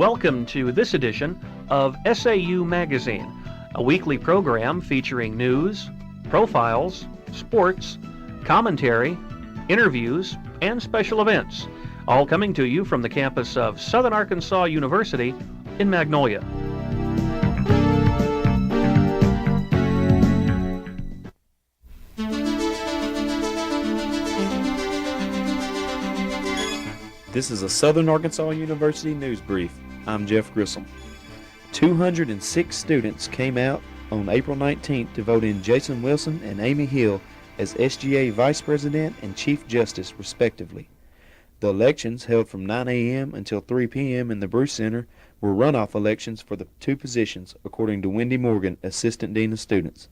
welcome to this edition of SAU Magazine, a weekly program featuring news, profiles, sports, commentary, interviews, and special events, all coming to you from the campus of Southern Arkansas University in Magnolia. This is a Southern Arkansas University news brief. I'm Jeff Grissom. 206 students came out on April 19th to vote in Jason Wilson and Amy Hill as SGA Vice President and Chief Justice, respectively. The elections, held from 9 a.m. until 3 p.m. in the Bruce Center, were runoff elections for the two positions, according to Wendy Morgan, Assistant Dean of Students.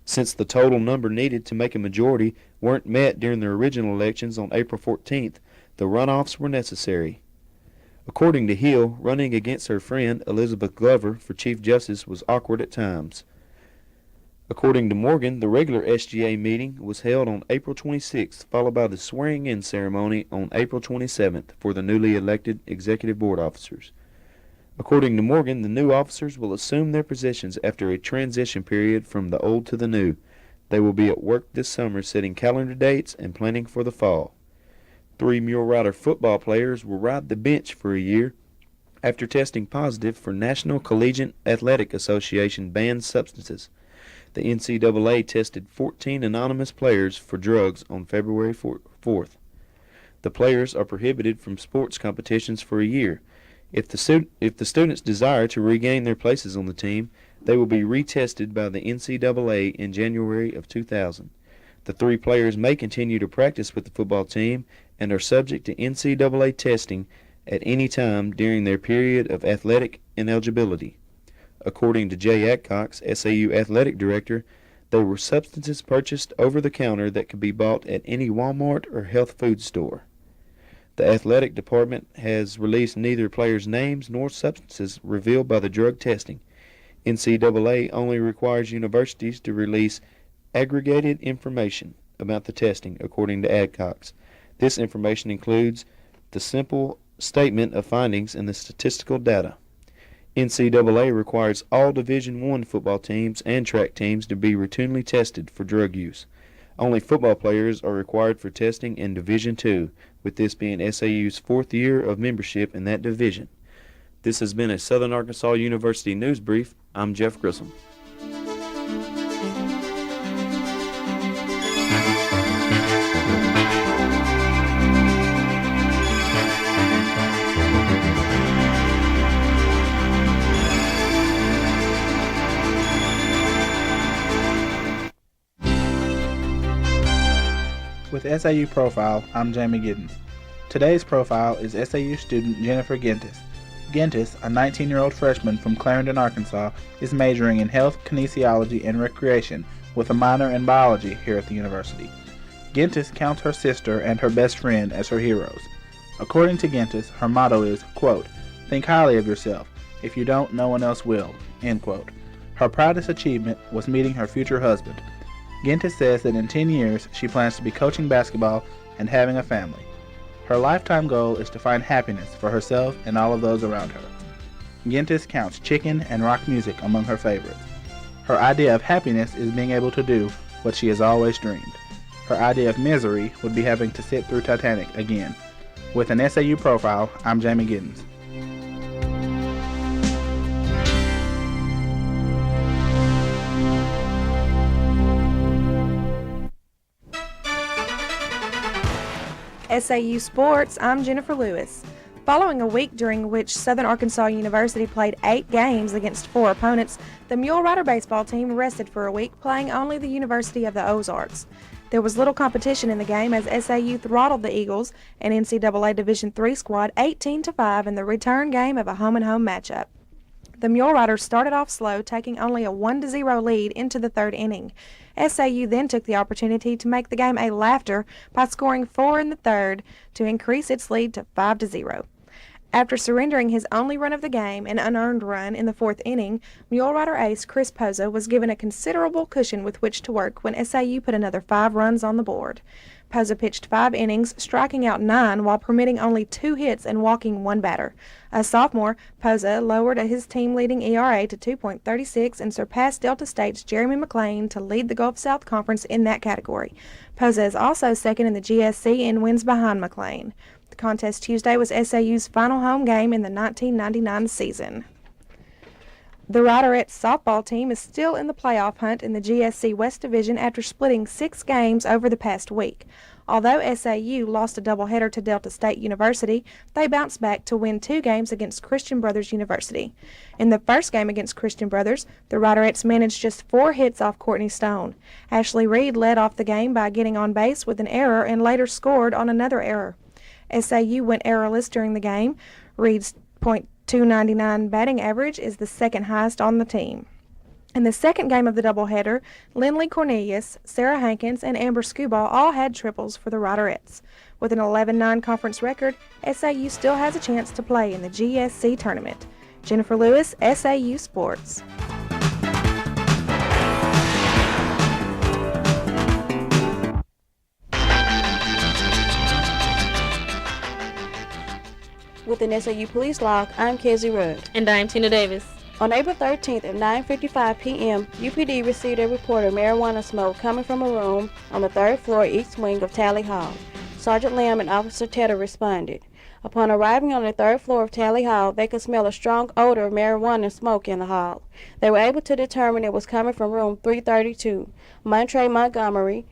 Since the total number needed to make a majority weren't met during the original elections on April 14th, the runoffs were necessary. According to Hill, running against her friend Elizabeth Glover for Chief Justice was awkward at times. According to Morgan, the regular SGA meeting was held on April 26th, followed by the swearing-in ceremony on April 27th for the newly elected Executive Board officers. According to Morgan, the new officers will assume their positions after a transition period from the old to the new. They will be at work this summer setting calendar dates and planning for the fall. 3 Mule Rider football players will ride the bench for a year after testing positive for National Collegiate Athletic Association banned substances. The NCAA tested 14 anonymous players for drugs on February 4th. The players are prohibited from sports competitions for a year. If the students desire to regain their places on the team, they will be retested by the NCAA in January of 2000. The 3 players may continue to practice with the football team and are subject to NCAA testing at any time during their period of athletic ineligibility. According to Jay Adcox, SAU athletic director, they were substances purchased over the counter that could be bought at any Walmart or health food store. The athletic department has released neither players' names nor substances revealed by the drug testing. NCAA only requires universities to release aggregated information about the testing, according to Adcox. This information includes the simple statement of findings and the statistical data. NCAA requires all Division I football teams and track teams to be routinely tested for drug use. Only football players are required for testing in Division II, with this being SAU's 4th year of membership in that division. This has been a Southern Arkansas University news brief. I'm Jeff Grissom. With SAU Profile, I'm Jamey Giddens. Today's profile is SAU student Jennifer Giddens. Giddens, a 19-year-old freshman from Clarendon, Arkansas, is majoring in health, kinesiology, and recreation with a minor in biology here at the university. Giddens counts her sister and her best friend as her heroes. According to Giddens, her motto is, quote, "Think highly of yourself. If you don't, no one else will," end quote. Her proudest achievement was meeting her future husband. Giddens says that in 10 years she plans to be coaching basketball and having a family. Her lifetime goal is to find happiness for herself and all of those around her. Giddens counts chicken and rock music among her favorites. Her idea of happiness is being able to do what she has always dreamed. Her idea of misery would be having to sit through Titanic again. With an SAU profile, I'm Jamey Giddens. SAU Sports, I'm Jennifer Lewis. Following a week during which Southern Arkansas University played 8 games against 4 opponents, the Mule Rider baseball team rested for a week, playing only the University of the Ozarks. There was little competition in the game as SAU throttled the Eagles, an NCAA Division III squad, 18-5 in the return game of a home-and-home matchup. The Mule Riders started off slow, taking only a 1-0 lead into the 3rd inning. SAU then took the opportunity to make the game a laugher by scoring 4 in the 3rd to increase its lead to 5-0. After surrendering his only run of the game, an unearned run, in the fourth inning, Mule Rider ace Chris Poza was given a considerable cushion with which to work when SAU put another 5 runs on the board. Poza pitched 5 innings, striking out 9 while permitting only 2 hits and walking 1 batter. As sophomore, Poza lowered his team-leading ERA to 2.36 and surpassed Delta State's Jeremy McLean to lead the Gulf South Conference in that category. Poza is also second in the GSC in wins behind McLean. The contest Tuesday was SAU's final home game in the 1999 season. The Riderettes softball team is still in the playoff hunt in the GSC West Division after splitting 6 games over the past week. Although SAU lost a doubleheader to Delta State University, they bounced back to win 2 games against Christian Brothers University. In the first game against Christian Brothers, the Riderettes managed just 4 hits off Courtney Stone. Ashley Reed led off the game by getting on base with an error and later scored on another error. SAU went errorless during the game. Reed's .299 batting average is the second highest on the team. In the second game of the doubleheader, Lindley Cornelius, Sarah Hankins, and Amber Skubal all had triples for the Riderettes. With an 11-9 conference record, SAU still has a chance to play in the GSC tournament. Jennifer Lewis, SAU Sports. With an SAU Police Log, I'm Kezzie. And I'm Tina Davis. On April 13th at 9:55 p.m., UPD received a report of marijuana smoke coming from a room on the 3rd floor east wing of Tally Hall. Sergeant Lamb and Officer Tedder responded. Upon arriving on the 3rd floor of Tally Hall, they could smell a strong odor of marijuana smoke in the hall. They were able to determine it was coming from room 332. Montre Montgomery,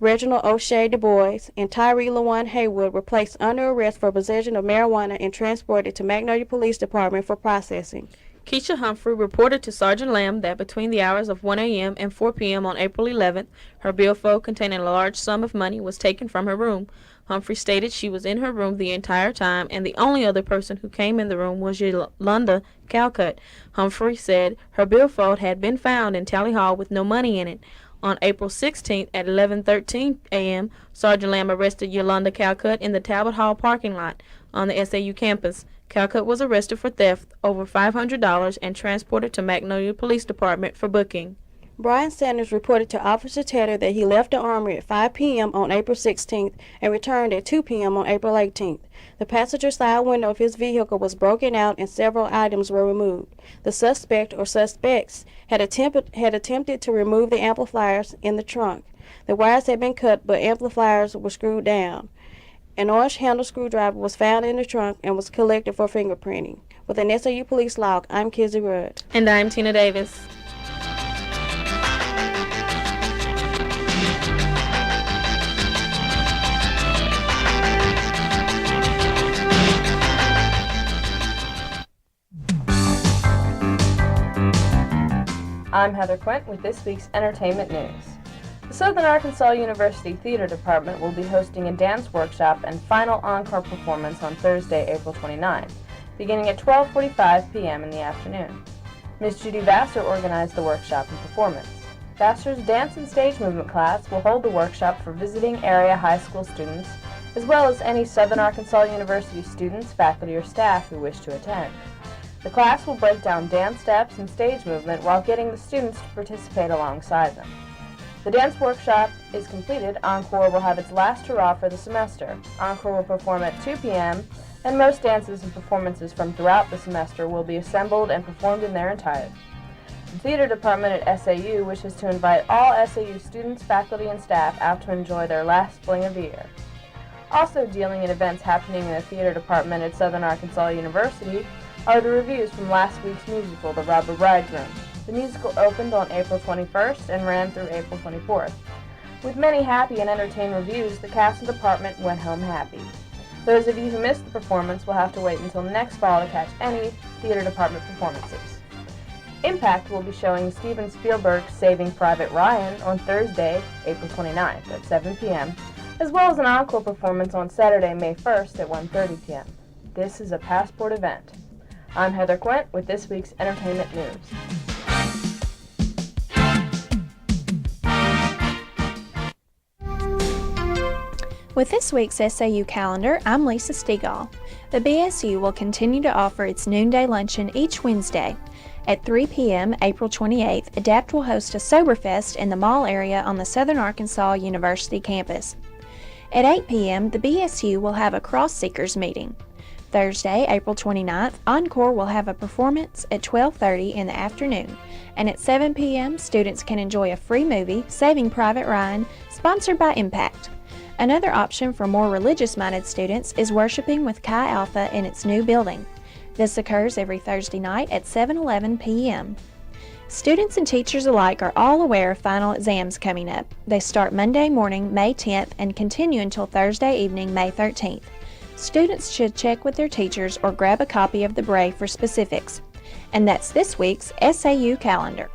Reginald O'Shea Du Bois, and Tyree LaJuan Haywood were placed under arrest for possession of marijuana and transported to Magnolia Police Department for processing. Keisha Humphrey reported to Sergeant Lamb that between the hours of 1 a.m. and 4 p.m. on April 11th, her billfold containing a large sum of money was taken from her room. Humphrey stated she was in her room the entire time, and the only other person who came in the room was Yolanda Calcutt. Humphrey said her billfold had been found in Tally Hall with no money in it. On April 16th at 11:13 a.m., Sergeant Lamb arrested Yolanda Calcutt in the Talbot Hall parking lot on the SAU campus. Calcutt was arrested for theft over $500 and transported to Magnolia Police Department for booking. Brian Sanders reported to Officer Tedder that he left the Armory at 5 p.m. on April 16th and returned at 2 p.m. on April 18th. The passenger side window of his vehicle was broken out and several items were removed. The suspect or suspects had attempted to remove the amplifiers in the trunk. The wires had been cut, but amplifiers were screwed down. An orange handle screwdriver was found in the trunk and was collected for fingerprinting. With an SAU Police Log, I'm Kezzie. And I'm Tina Davis. I'm Heather Quent with this week's entertainment news. The Southern Arkansas University Theater Department will be hosting a dance workshop and final encore performance on Thursday, April 29th, beginning at 12:45 p.m. in the afternoon. Ms. Judy Vassar organized the workshop and performance. Vassar's dance and stage movement class will hold the workshop for visiting area high school students, as well as any Southern Arkansas University students, faculty, or staff who wish to attend. The class will break down dance steps and stage movement while getting the students to participate alongside them. The dance workshop is completed, Encore will have its last hurrah for the semester. Encore will perform at 2 p.m., and most dances and performances from throughout the semester will be assembled and performed in their entirety. The theater department at SAU wishes to invite all SAU students, faculty, and staff out to enjoy their last fling of the year. Also dealing in events happening in the theater department at Southern Arkansas University are the reviews from last week's musical, The Robber Bridegroom. The musical opened on April 21st and ran through April 24th. With many happy and entertained reviews, the cast and department went home happy. Those of you who missed the performance will have to wait until next fall to catch any theater department performances. Impact will be showing Steven Spielberg's Saving Private Ryan on Thursday, April 29th at 7 p.m., as well as an encore performance on Saturday, May 1st at 1:30 p.m. This is a Passport event. I'm Heather Quent with this week's entertainment news. With this week's SAU calendar, I'm Lisa Stegall. The BSU will continue to offer its noonday luncheon each Wednesday. At 3 p.m. April 28th, ADAPT will host a Soberfest in the mall area on the Southern Arkansas University campus. At 8 p.m., the BSU will have a Cross Seekers meeting. Thursday, April 29th, Encore will have a performance at 12:30 in the afternoon, and at 7 p.m., students can enjoy a free movie, Saving Private Ryan, sponsored by Impact. Another option for more religious-minded students is worshiping with Chi Alpha in its new building. This occurs every Thursday night at 7:11 p.m. Students and teachers alike are all aware of final exams coming up. They start Monday morning, May 10th, and continue until Thursday evening, May 13th. Students should check with their teachers or grab a copy of the Bray for specifics. And that's this week's SAU calendar.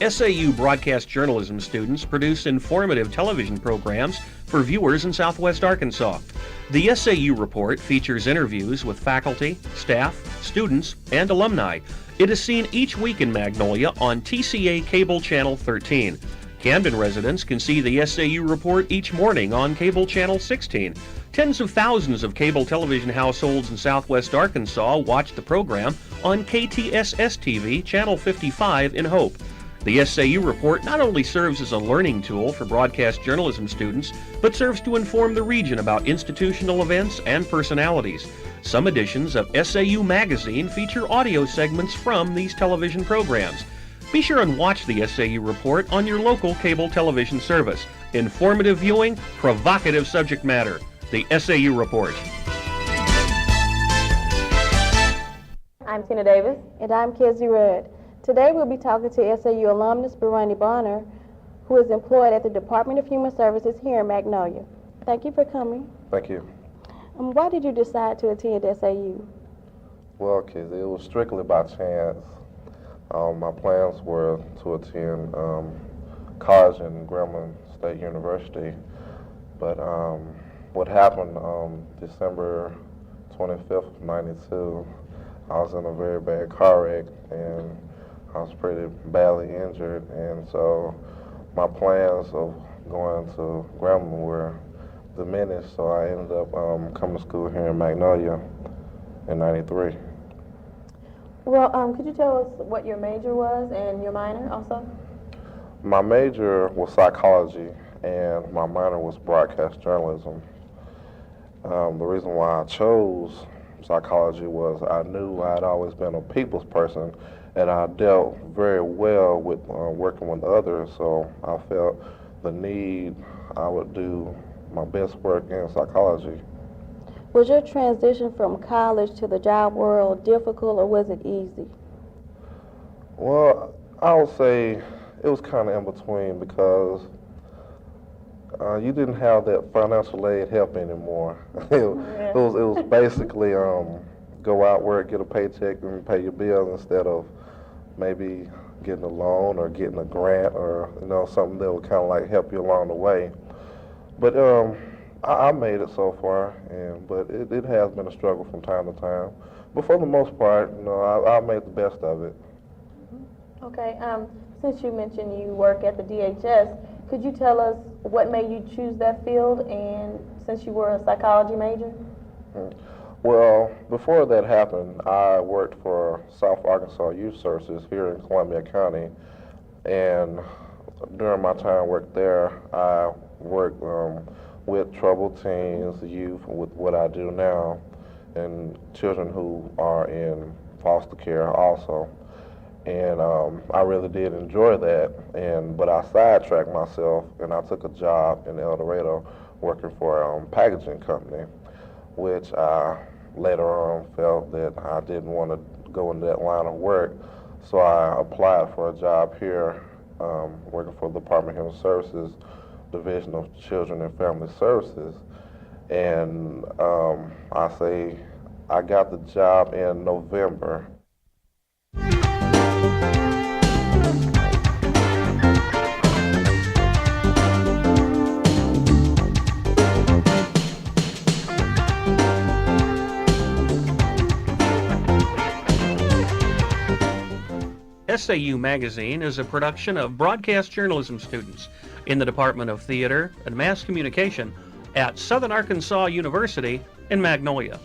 SAU broadcast journalism students produce informative television programs for viewers in Southwest Arkansas. The SAU Report features interviews with faculty, staff, students, and alumni. It is seen each week in Magnolia on TCA Cable Channel 13. Camden residents can see the SAU Report each morning on Cable Channel 16. Tens of thousands of cable television households in Southwest Arkansas watch the program on KTSS-TV Channel 55 in Hope. The SAU Report not only serves as a learning tool for broadcast journalism students, but serves to inform the region about institutional events and personalities. Some editions of SAU Magazine feature audio segments from these television programs. Be sure and watch the SAU Report on your local cable television service. Informative viewing, provocative subject matter. The SAU Report. I'm Tina Davis. And I'm Kezzie Rudd. Today we'll be talking to SAU alumnus Bwerani, who is employed at the Department of Human Services here in Magnolia. Thank you for coming. Thank you. Why did you decide to attend SAU? Well, Kezzie, it was strictly by chance. My plans were to attend college in Grambling State University, but what happened December 25th of '92, I was in a very bad car wreck and I was pretty badly injured, and so my plans of going to Grambling were diminished, so I ended up coming to school here in Magnolia in '93. Well, could you tell us what your major was and your minor also? My major was psychology and my minor was broadcast journalism. The reason why I chose psychology was I knew I'd always been a people's person and I dealt very well with working with others, so I felt the need I would do my best work in psychology. Was your transition from college to the job world difficult or was it easy? Well, I would say it was kind of in between because you didn't have that financial aid help anymore. It was basically go out, work, get a paycheck, and pay your bills instead of maybe getting a loan or getting a grant or something that would kind of like help you along the way. But I made it so far, but it has been a struggle from time to time. But for the most part, I made the best of it. Okay, since you mentioned you work at the DHS, could you tell us what made you choose that field, and since you were a psychology major? Well, before that happened, I worked for South Arkansas Youth Services here in Columbia County, and during my time worked there, I worked with troubled teens, youth, with what I do now, and children who are in foster care also. And I really did enjoy that, but I sidetracked myself and I took a job in El Dorado working for a packaging company, which I later on felt that I didn't want to go into that line of work. So I applied for a job here working for the Department of Human Services, Division of Children and Family Services. And I got the job in November. SAU Magazine is a production of broadcast journalism students. in the Department of Theater and Mass Communication at Southern Arkansas University in Magnolia.